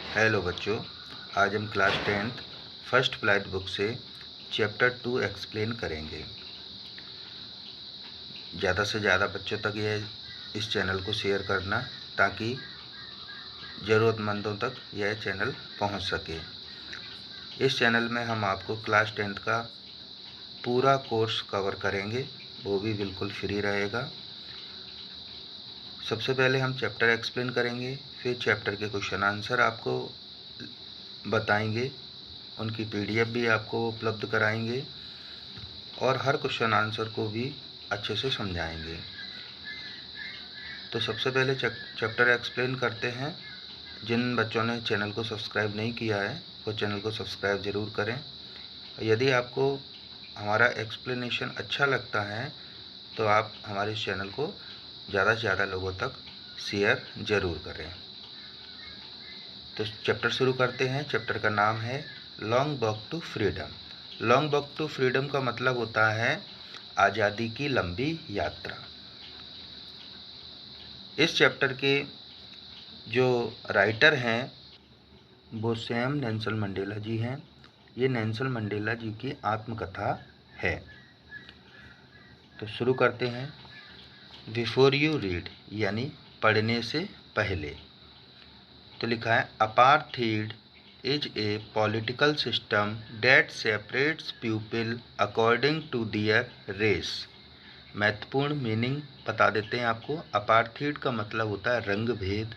Hello बच्चों, आज हम class 10th first flight book से चैप्टर 2 एक्सप्लेन करेंगे। ज़्यादा से ज़्यादा बच्चों तक इस चैनल को शेयर करना ताकि ज़रूरतमंदों तक यह चैनल पहुंच सके। इस चैनल में हम आपको क्लास 10th का पूरा कोर्स कवर करेंगे, वो भी बिल्कुल फ्री रहेगा। सबसे पहले हम चैप्टर एक्सप्लेन करेंगे, फिर चैप्टर के क्वेश्चन आंसर आपको बताएंगे, उनकी पीडीएफ भी आपको उपलब्ध कराएंगे और हर क्वेश्चन आंसर को भी अच्छे से समझाएंगे। तो सबसे पहले चैप्टर एक्सप्लेन करते हैं। जिन बच्चों ने चैनल को सब्सक्राइब नहीं किया है वो चैनल को सब्सक्राइब ज़रूर करें। यदि आपको हमारा एक्सप्लेनेशन अच्छा लगता है तो आप हमारे इस चैनल को ज़्यादा से ज़्यादा लोगों तक शेयर ज़रूर करें। तो चैप्टर शुरू करते हैं। चैप्टर का नाम है long walk to freedom. Long walk to freedom का मतलब होता है आज़ादी की लंबी यात्रा। इस चैप्टर के जो राइटर हैं वो सैम नेल्सन मंडेला जी हैं। ये नेल्सन मंडेला जी की आत्मकथा है। तो शुरू करते हैं। बिफोर यू रीड यानी पढ़ने से पहले। तो लिखा है apartheid is a political system that separates people according to their race। महत्वपूर्ण मीनिंग बता देते हैं आपको। अपार्थाइड का मतलब होता है रंग भेद,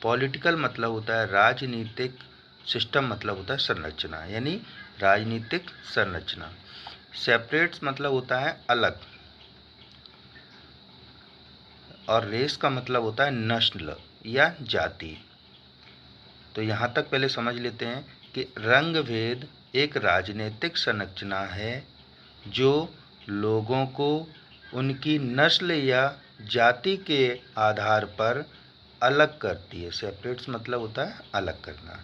पॉलिटिकल मतलब होता है राजनीतिक, सिस्टम मतलब होता है संरचना यानी राजनीतिक संरचना, सेपरेट्स मतलब होता है अलग, और रेस का मतलब होता है नस्ल या जाति। तो यहाँ तक पहले समझ लेते हैं कि रंग भेद एक राजनीतिक संरचना है जो लोगों को उनकी नस्ल या जाति के आधार पर अलग करती है। सेपरेट्स मतलब होता है अलग करना।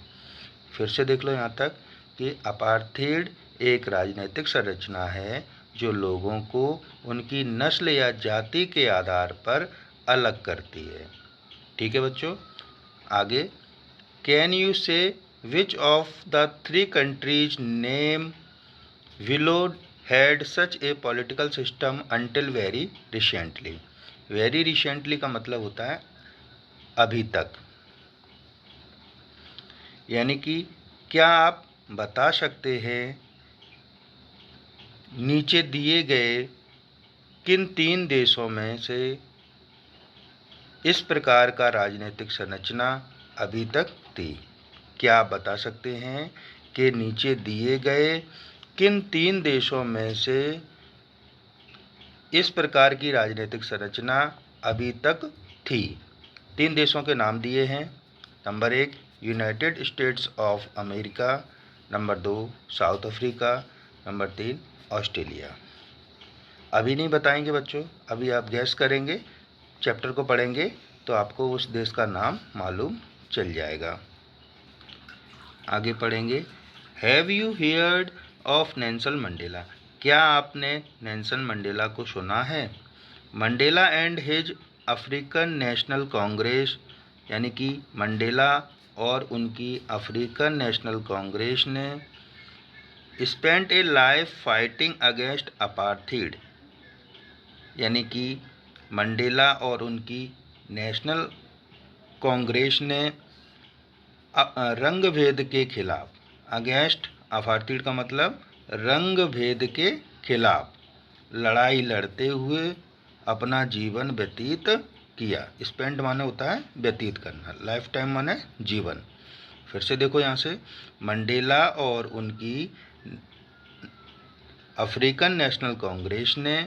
फिर से देख लो यहाँ तक कि अपार्थाइड एक राजनीतिक संरचना है जो लोगों को उनकी नस्ल या जाति के आधार पर अलग करती है। ठीक है बच्चों, आगे। Can you say which of the three countries named below had such a political system until very recently? Very recently का मतलब होता है अभी तक, यानी कि क्या आप बता सकते हैं नीचे दिए गए किन तीन देशों में से इस प्रकार का राजनीतिक संरचना अभी तक थी? क्या आप बता सकते हैं कि नीचे दिए गए किन तीन देशों में से इस प्रकार की राजनीतिक संरचना अभी तक थी? तीन देशों के नाम दिए हैं। Number 1 United states of America, number 2 south Africa, number 3 Australia. अभी नहीं बताएंगे बच्चों, अभी आप गैस करेंगे। चैप्टर को पढ़ेंगे तो आपको उस देश का नाम मालूम चल जाएगा। आगे पढ़ेंगे। Have you heard of Nelson Mandela? क्या आपने नेल्सन मंडेला को सुना है? Mandela and his African national Congress, यानी कि मंडेला और उनकी अफ्रीकन नेशनल कांग्रेस ने स्पेंट ए लाइफ फाइटिंग अगेंस्ट अपार्थाइड, यानी कि मंडेला और उनकी नेशनल कांग्रेस ने रंग भेद के खिलाफ, अगेंस्ट अपार्थाइड का मतलब रंग भेद के खिलाफ लड़ाई लड़ते हुए अपना जीवन व्यतीत किया। स्पेंड माने होता है व्यतीत करना, लाइफ टाइम माने जीवन। फिर से देखो यहाँ से, मंडेला और उनकी अफ्रीकन नेशनल कांग्रेस ने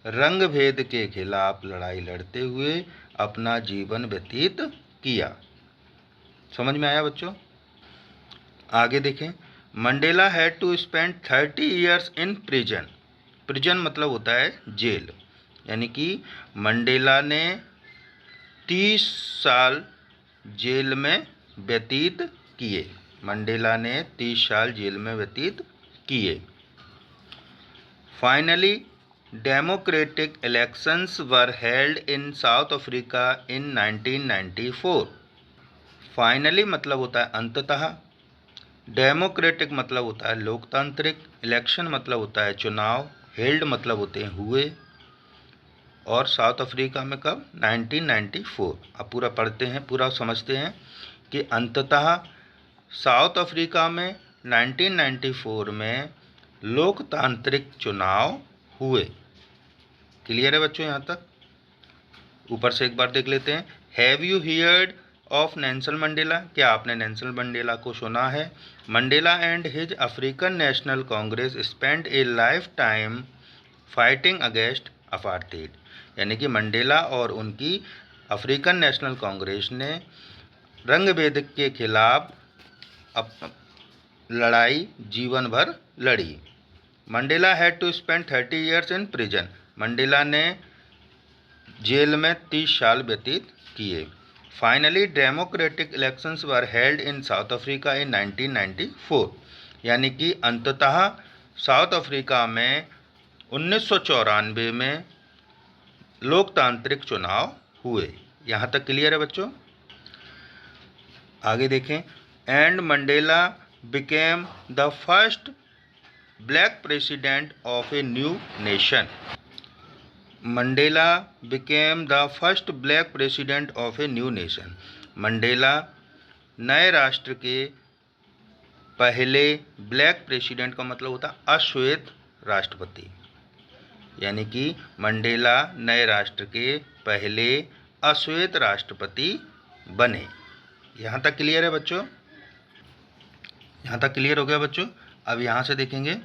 रंग भेद के खिलाफ लड़ाई लड़ते हुए अपना जीवन व्यतीत किया। समझ में आया बच्चों? आगे देखें। Mandela had to spend 30 years in prison. Prison मतलब होता है जेल, यानी कि मंडेला ने 30 साल जेल में व्यतीत किए। मंडेला ने 30 साल जेल में व्यतीत किए। Finally democratic elections were held in South Africa in 1994। Finally मतलब होता है अंततः, डेमोक्रेटिक मतलब होता है लोकतांत्रिक, इलेक्शन मतलब होता है चुनाव, हेल्ड मतलब होते हैं हुए, और साउथ अफ्रीका में कब 1994। अब पूरा पढ़ते हैं, पूरा समझते हैं कि अंततः साउथ अफ्रीका में 1994 में लोकतांत्रिक चुनाव हुए। क्लियर है बच्चों यहाँ तक? ऊपर से एक बार देख लेते हैं। Have you heard of Nelson Mandela? क्या आपने नेल्सन मंडेला को सुना है? Mandela and his African national Congress spend A life time fighting against apartheid. यानी कि मंडेला और उनकी अफ्रीकन नेशनल कांग्रेस ने रंगभेद के खिलाफ लड़ाई जीवन भर लड़ी। Mandela had to spend 30 years in prison. Mandela ने जेल में 30 साल व्यतीत किए। Finally democratic elections were held in South Africa in 1994। यानी कि अंततः साउथ अफ्रीका में 1994 में लोकतांत्रिक चुनाव हुए। यहाँ तक क्लियर है बच्चों? आगे देखें। And Mandela became the first black president of a new nation. Mandela became the first black president of a new nation. Mandela नए राष्ट्र के पहले ब्लैक प्रेसिडेंट का मतलब होता है अश्वेत राष्ट्रपति। यानी कि मंडेला नए राष्ट्र के पहले अश्वेत राष्ट्रपति बने। यहाँ तक क्लियर है बच्चों? यहाँ तक क्लियर हो गया बच्चों? अब यहाँ से देखेंगे।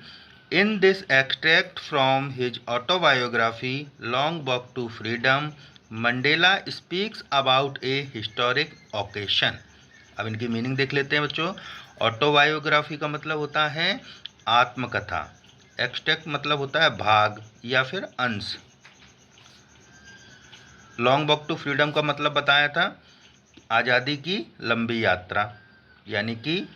In this extract from his autobiography long walk to freedom, Mandela speaks about a historic occasion. अब इनकी मीनिंग देख लेते हैं बच्चों। ऑटोबायोग्राफी का मतलब होता है आत्मकथा, एक्सट्रैक्ट मतलब होता है भाग या फिर अंश, लॉन्ग वॉक टू फ्रीडम का मतलब बताया था आज़ादी की लंबी यात्रा। यानी कि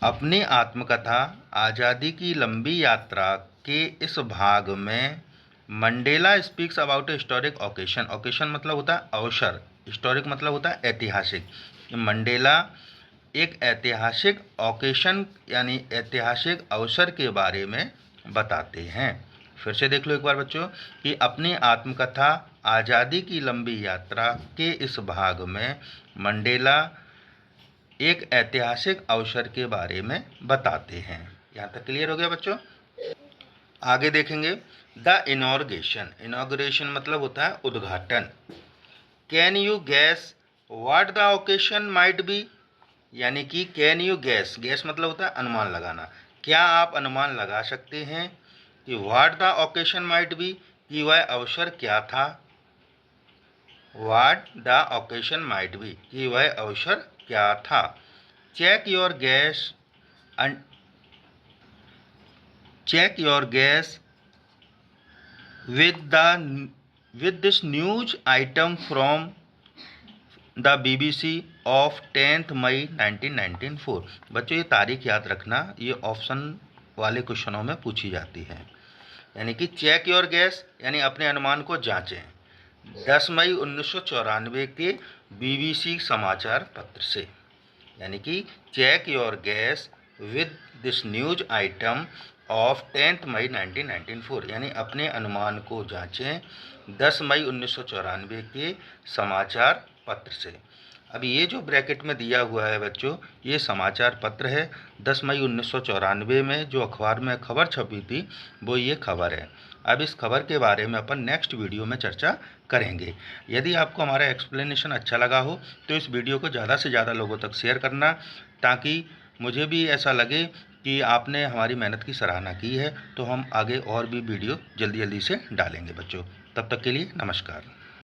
अपनी आत्मकथा आज़ादी की लंबी यात्रा के इस भाग में Mandela speaks about a historic occasion. Occasion मतलब होता है अवसर, हिस्टोरिक मतलब होता है ऐतिहासिक। मंडेला एक ऐतिहासिक ओकेशन यानी ऐतिहासिक अवसर के बारे में बताते हैं। फिर से देख लो एक बार बच्चों कि अपनी आत्मकथा आज़ादी की लंबी यात्रा के इस भाग में मंडेला एक ऐतिहासिक अवसर के बारे में बताते हैं। यहाँ तक क्लियर हो गया बच्चों? आगे देखेंगे। The inauguration. इनॉग्रेशन मतलब होता है उद्घाटन। Can you gas what the occasion might B? यानी कि कैन यू गैस, गैस मतलब होता है अनुमान लगाना। क्या आप अनुमान लगा सकते हैं कि what the occasion might be, कि वह अवसर क्या था? What the occasion might be, कि वह अवसर क्या था? Check your guess and check your guess with this news item from the BBC of 10th May 1994। बच्चों ये तारीख याद रखना, ये ऑप्शन वाले क्वेश्चनों में पूछी जाती है। यानी कि चेक योर गैस यानी अपने अनुमान को जांचें 10 मई 1994 के BBC समाचार पत्र से। यानी कि check your guess with this news item of 10 May 1994 यानी अपने अनुमान को जांचें 10 मई 1994 के समाचार पत्र से। अब ये जो ब्रैकेट में दिया हुआ है बच्चों, ये समाचार पत्र है। 10 मई 1994 में जो अखबार में खबर छपी थी वो ये खबर है। अब इस खबर के बारे में अपन नेक्स्ट वीडियो में चर्चा करेंगे। यदि आपको हमारा एक्सप्लेनेशन अच्छा लगा हो तो इस वीडियो को ज़्यादा से ज़्यादा लोगों तक शेयर करना, ताकि मुझे भी ऐसा लगे कि आपने हमारी मेहनत की सराहना की है। तो हम आगे और भी वीडियो जल्दी जल्दी से डालेंगे बच्चों। तब तक के लिए नमस्कार।